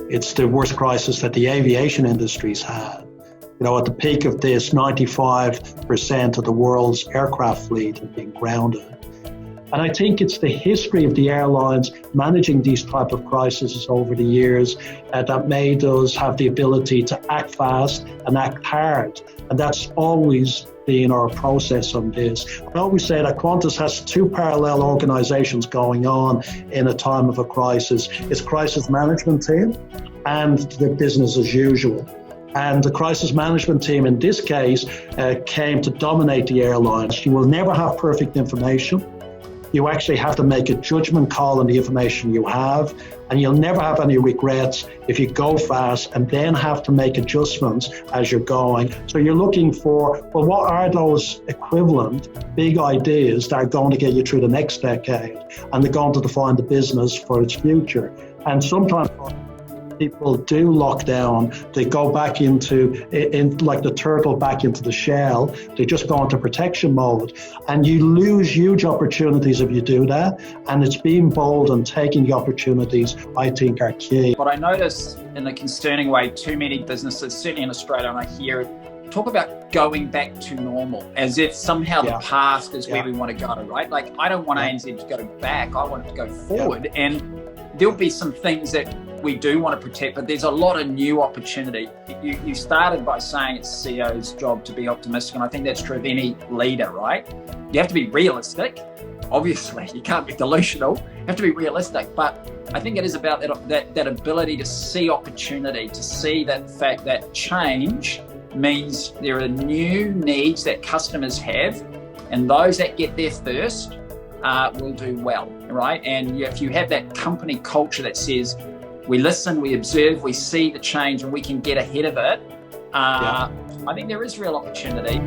It's the worst crisis that the aviation industry's had. You know, at the peak of this, 95% of the world's aircraft fleet had been grounded. And I think it's the history of the airlines managing these type of crises over the years that made us have the ability to act fast and act hard. And that's always been our process on this. I always say that Qantas has two parallel organizations going on in a time of a crisis. It's crisis management team and the business as usual. And the crisis management team in this case came to dominate the airlines. You will never have perfect information. You actually have to make a judgment call on the information you have, and you'll never have any regrets if you go fast and then have to make adjustments as you're going. So you're looking for, well, what are those equivalent big ideas that are going to get you through the next decade, and they're going to define the business for its future. And sometimes people do lock down, they go back into, like the turtle back into the shell, they just go into protection mode. And you lose huge opportunities if you do that. And it's being bold and taking the opportunities, I think, are key. But I notice in a concerning way, too many businesses, certainly in Australia, and I hear it, talk about going back to normal, as if somehow the past is where we want to go, right? Like, I don't want ANZ to go back, I want it to go forward. And there'll be some things that we do want to protect, but there's a lot of new opportunity. You started by saying it's the CEO's job to be optimistic, and I think that's true of any leader, right? You have to be realistic. Obviously, you can't be delusional. You have to be realistic, but I think it is about that ability to see opportunity, to see that fact that change means there are new needs that customers have, and those that get there first will do well, right? And if you have that company culture that says, we listen, we observe, we see the change, and we can get ahead of it, I think there is real opportunity.